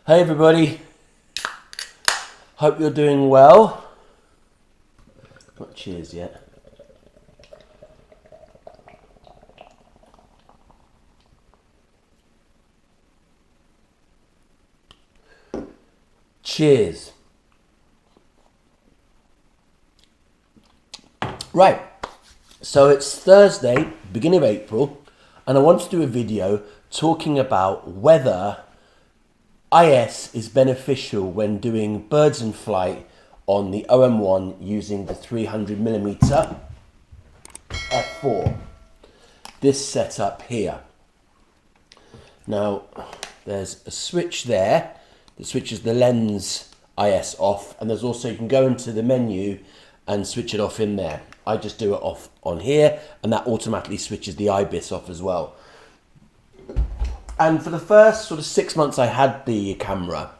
Hey everybody, hope you're doing well. Not cheers yet. Cheers. Right, so it's Thursday, beginning of April, and I want to do a video talking about whether IS is beneficial when doing birds in flight on the OM-1 using the 300mm f4. This setup here. Now, there's a switch there that switches the lens IS off, and there's also, you can go into the menu and switch it off in there. I just do it off on here, and that automatically switches the IBIS off as well. And for the first sort of 6 months I had the camera,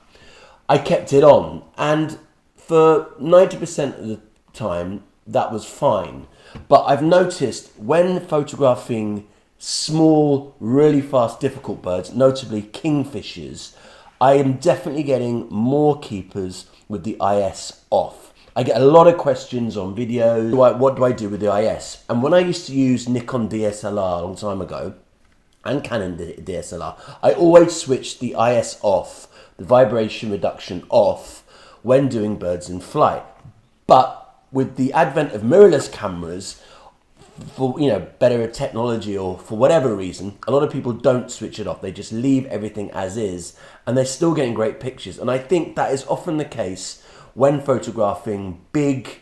I kept it on, and for 90% of the time that was fine. But I've noticed when photographing small, really fast, difficult birds, notably kingfishers, I am definitely getting more keepers with the IS off. I get a lot of questions on videos, what do I do with the IS? And when I used to use Nikon DSLR a long time ago, and Canon DSLR, I always switched the IS off, the vibration reduction off, when doing birds in flight. But with the advent of mirrorless cameras, for better technology or for whatever reason, a lot of people don't switch it off. They just leave everything as is, and they're still getting great pictures. And I think that is often the case when photographing big,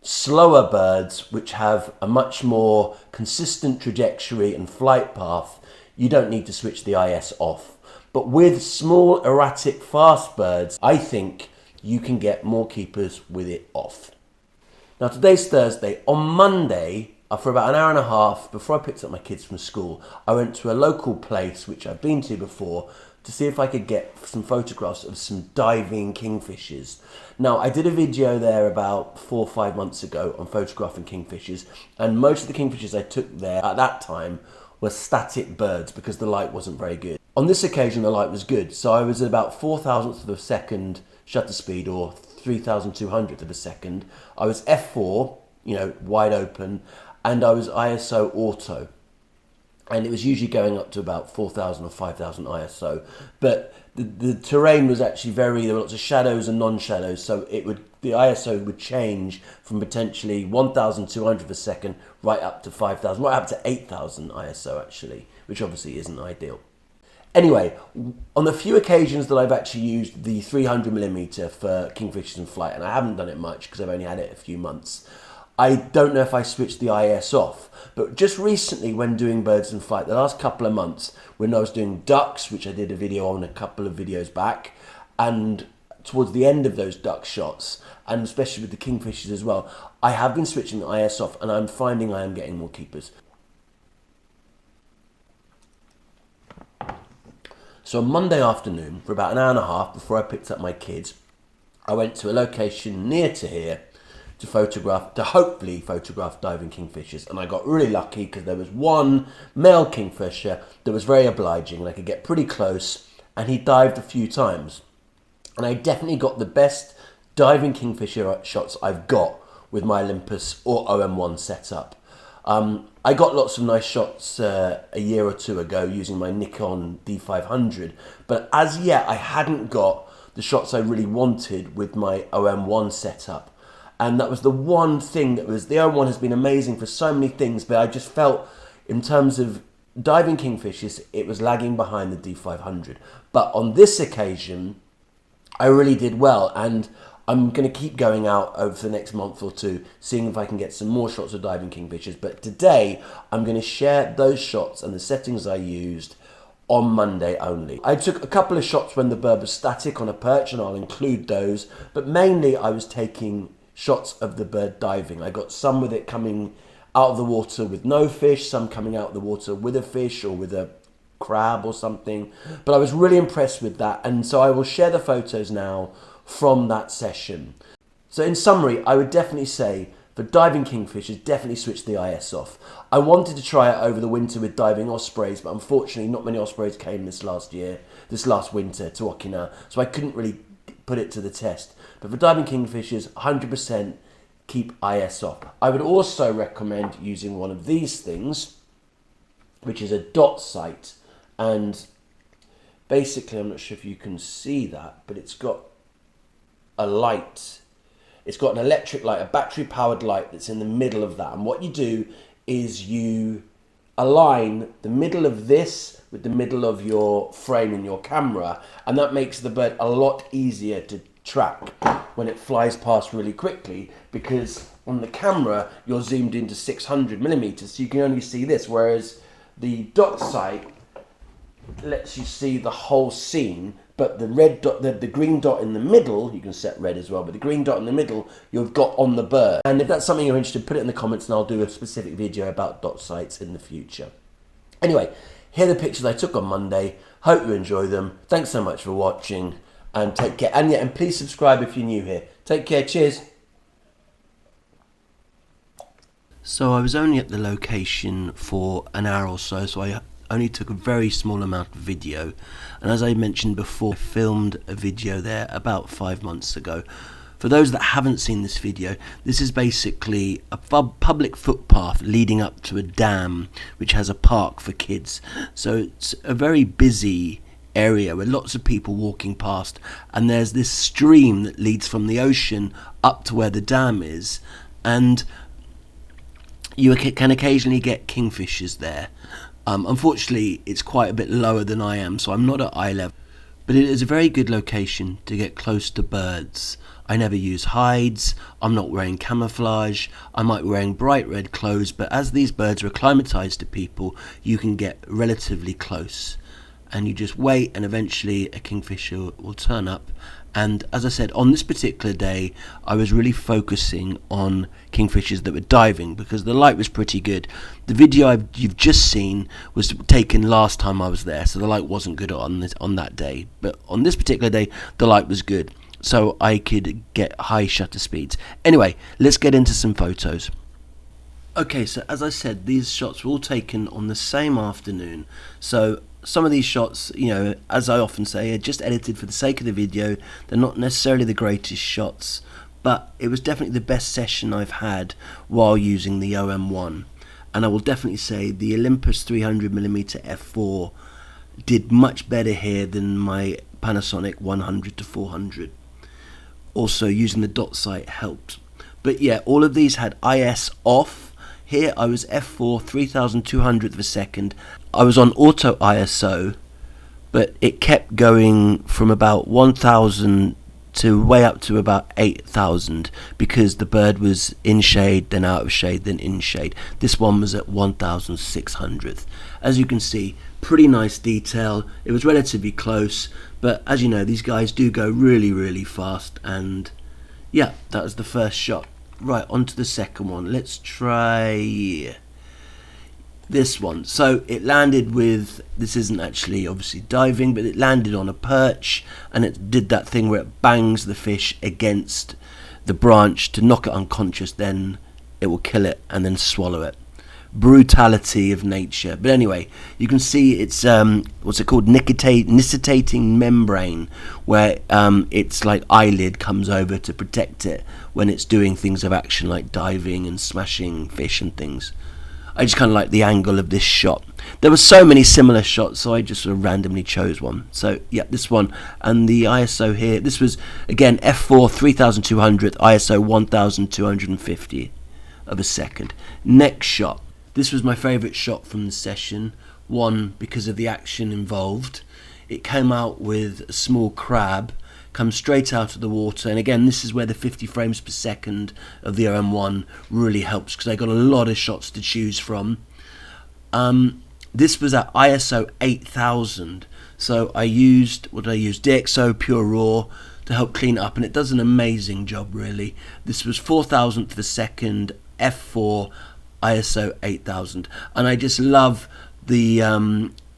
slower birds which have a much more consistent trajectory and flight path. You don't need to switch the IS off. But with small, erratic, fast birds, I think you can get more keepers with it off. Now today's Thursday. On Monday, for about an hour and a half before I picked up my kids from school, I went to a local place which I've been to before to see if I could get some photographs of some diving kingfishers. Now, I did a video there about 4 or 5 months ago on photographing kingfishers, and most of the kingfishers I took there at that time were static birds because the light wasn't very good. On this occasion, the light was good, so I was at about 4,000th of a second shutter speed, or 3,200th of a second. I was f4, wide open, and I was ISO auto. And it was usually going up to about 4,000 or 5,000 ISO. But the terrain was actually there were lots of shadows and non-shadows, so the ISO would change from potentially 1,200 a second right up to 5,000, right up to 8,000 ISO actually, which obviously isn't ideal. Anyway, on the few occasions that I've actually used the 300mm for kingfishers in flight, and I haven't done it much because I've only had it a few months, I don't know if I switched the IS off, but just recently when doing birds in flight, the last couple of months, when I was doing ducks, which I did a video on a couple of videos back, and towards the end of those duck shots, and especially with the kingfishers as well, I have been switching the IS off, and I'm finding I am getting more keepers. So on Monday afternoon, for about an hour and a half before I picked up my kids, I went to a location near to here to hopefully photograph diving kingfishers, and I got really lucky because there was one male kingfisher that was very obliging, and I could get pretty close, and he dived a few times, and I definitely got the best diving kingfisher shots I've got with my Olympus or OM-1 setup. I got lots of nice shots a year or two ago using my Nikon D500, but as yet I hadn't got the shots I really wanted with my OM-1 setup. And that was the one thing the OM-1 has been amazing for so many things, but I just felt in terms of diving kingfishers, it was lagging behind the D500. But on this occasion, I really did well, and I'm going to keep going out over the next month or two, seeing if I can get some more shots of diving kingfishers. But today, I'm going to share those shots and the settings I used on Monday only. I took a couple of shots when the bird was static on a perch, and I'll include those, but mainly I was taking shots of the bird diving. I got some with it coming out of the water with no fish, some coming out of the water with a fish or with a crab or something, but I was really impressed with that, and so I will share the photos now from that session. So in summary, I would definitely say For diving kingfishers, definitely switch the IS off. I wanted to try it over the winter with diving ospreys, but unfortunately not many ospreys came this last winter to Okinawa, so I couldn't really put it to the test. But for diving kingfishers, 100% keep IS off. I would also recommend using one of these things, which is a dot sight, and basically, I'm not sure if you can see that, but it's got a light. It's got an electric light, a battery-powered light that's in the middle of that. And what you do is you align the middle of this with the middle of your frame in your camera, and that makes the bird a lot easier to track when it flies past really quickly, because on the camera, you're zoomed into 600 millimeters, so you can only see this, whereas the dot sight lets you see the whole scene, but the red dot, the green dot in the middle, you can set red as well, but the green dot in the middle, you've got on the bird. And if that's something you're interested in, put it in the comments and I'll do a specific video about dot sights in the future. Anyway, here are the pictures I took on Monday. Hope you enjoy them. Thanks so much for watching, and take care. And yeah, and please subscribe if you're new here. Take care, cheers. So I was only at the location for an hour or so I only took a very small amount of video, and as I mentioned before, I filmed a video there about 5 months ago. For those that haven't seen this video, this is basically a public footpath leading up to a dam which has a park for kids. So it's a very busy area with lots of people walking past, and there's this stream that leads from the ocean up to where the dam is, and you can occasionally get kingfishers there. Unfortunately, it's quite a bit lower than I am, so I'm not at eye level. But it is a very good location to get close to birds. I never use hides, I'm not wearing camouflage, I might be wearing bright red clothes, but as these birds are acclimatized to people, you can get relatively close. And you just wait, and eventually a kingfisher will turn up. And as I said, on this particular day, I was really focusing on kingfishers that were diving because the light was pretty good. The video you've just seen was taken last time I was there, so the light wasn't good on that day. But on this particular day, the light was good, so I could get high shutter speeds. Anyway, let's get into some photos. Okay, so as I said, these shots were all taken on the same afternoon. So some of these shots, you know, as I often say, are just edited for the sake of the video. They're not necessarily the greatest shots, but it was definitely the best session I've had while using the OM-1. And I will definitely say the Olympus 300mm f4 did much better here than my Panasonic 100-400. Also, using the dot sight helped. But yeah, all of these had IS off. Here I was f4 3200th of a second. I was on auto ISO, but it kept going from about 1000 to way up to about 8000 because the bird was in shade, then out of shade, then in shade. This one was at 1600th. As you can see, pretty nice detail. It was relatively close, but as you know, these guys do go really, really fast. And yeah, that was the first shot. Right, on to the second one. Let's try this one. So it landed with, this isn't actually obviously diving, but it landed on a perch, and it did that thing where it bangs the fish against the branch to knock it unconscious, then it will kill it and then swallow it. Brutality of nature. But anyway, you can see it's what's it called, nictitating membrane, where its like eyelid comes over to protect it when it's doing things of action like diving and smashing fish and things. I just kind of like the angle of this shot. There were so many similar shots, so I just sort of randomly chose one. So yeah, this one, and the ISO here, this was again f4 3200th, ISO 1250 of a second. Next shot. This was my favourite shot from the session. One, because of the action involved. It came out with a small crab, comes straight out of the water, and again, this is where the 50 frames per second of the OM-1 really helps, because I got a lot of shots to choose from. This was at ISO 8000, so I used, what did I use? DxO Pure Raw to help clean it up, and it does an amazing job, really. This was 4000th of a second, f4, ISO 8000, and I just love the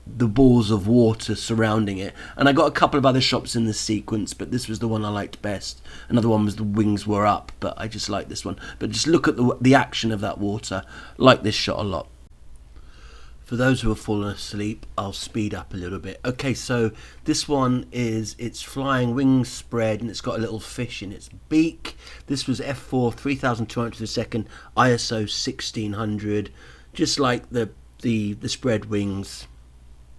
the balls of water surrounding it. And I got a couple of other shots in this sequence, but this was the one I liked best. Another one was the wings were up, but I just like this one. But just look at the action of that water. Like this shot a lot. For those who have fallen asleep, I'll speed up a little bit. Okay, so this one it's flying, wings spread, and it's got a little fish in its beak. This was f4, 3,200 per second, ISO 1600, just like the spread wings.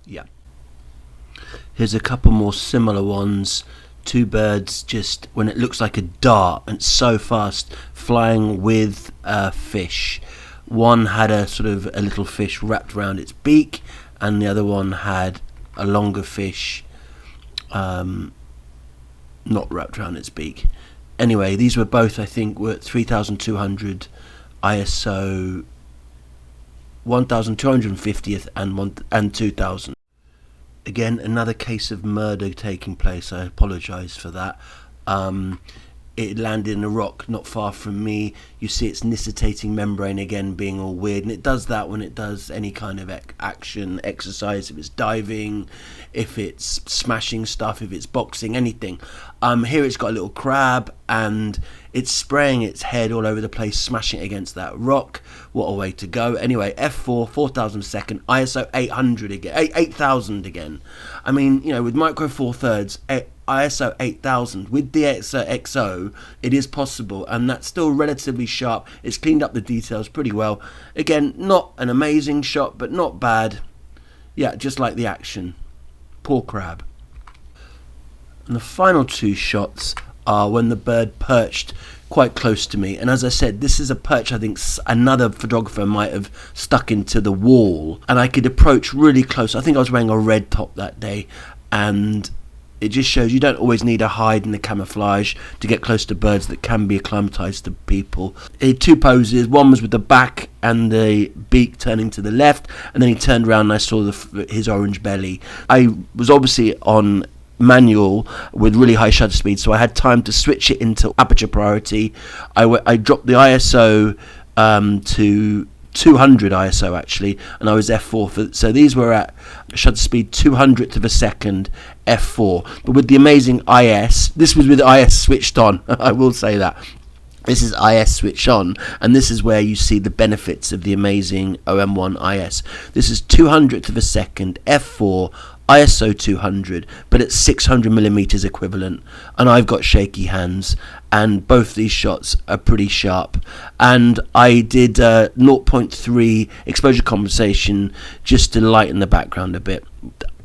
Yeah. Here's a couple more similar ones. Two birds just, when it looks like a dart and so fast, flying with a fish. One had a sort of a little fish wrapped around its beak, and the other one had a longer fish not wrapped around its beak. Anyway, these were both, I think, were 3,200 ISO 1,250th and 2,000. Again, another case of murder taking place. I apologise for that. It landed in a rock not far from me. You see its nictitating membrane again being all weird, and it does that when it does any kind of action, exercise, if it's diving, if it's smashing stuff, if it's boxing, anything. Here it's got a little crab, and it's spraying its head all over the place, smashing it against that rock. What a way to go. Anyway, f4, 4,000 per second, ISO 800 again, 8,000 again. I mean, you know, with micro four thirds, ISO 8000 with the XO, it is possible, and that's still relatively sharp. It's cleaned up the details pretty well. Again, not an amazing shot, but not bad. Yeah, just like the action. Poor crab. And the final two shots are when the bird perched quite close to me, and as I said, this is a perch I think another photographer might have stuck into the wall, and I could approach really close. I think I was wearing a red top that day, and it just shows you don't always need a hide and a camouflage to get close to birds that can be acclimatized to people. He had two poses. One was with the back and the beak turning to the left, and then he turned around and I saw his orange belly. I was obviously on manual with really high shutter speed, so I had time to switch it into aperture priority. I dropped the ISO to 200 ISO actually, and I was f4 so these were at shutter speed 200th of a second, f4, but with the amazing IS. This was with IS switched on. I will say that this is IS switch on, and this is where you see the benefits of the amazing OM-1 IS. This is 200th of a second, f4, ISO 200, but it's 600 millimeters equivalent, and I've got shaky hands, and both these shots are pretty sharp. And I did 0.3 exposure compensation just to lighten the background a bit.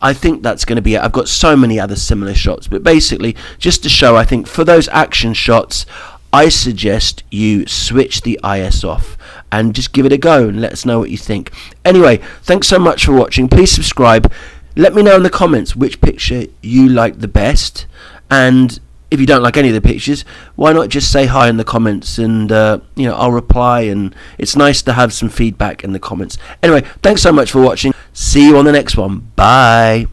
I think that's going to be it. I've got so many other similar shots, but basically just to show, I think for those action shots I suggest you switch the IS off and just give it a go and let us know what you think. Anyway, thanks so much for watching. Please subscribe. Let me know in the comments which picture you like the best, and if you don't like any of the pictures, why not just say hi in the comments, and I'll reply, and it's nice to have some feedback in the comments. Anyway, thanks so much for watching. See you on the next one. Bye.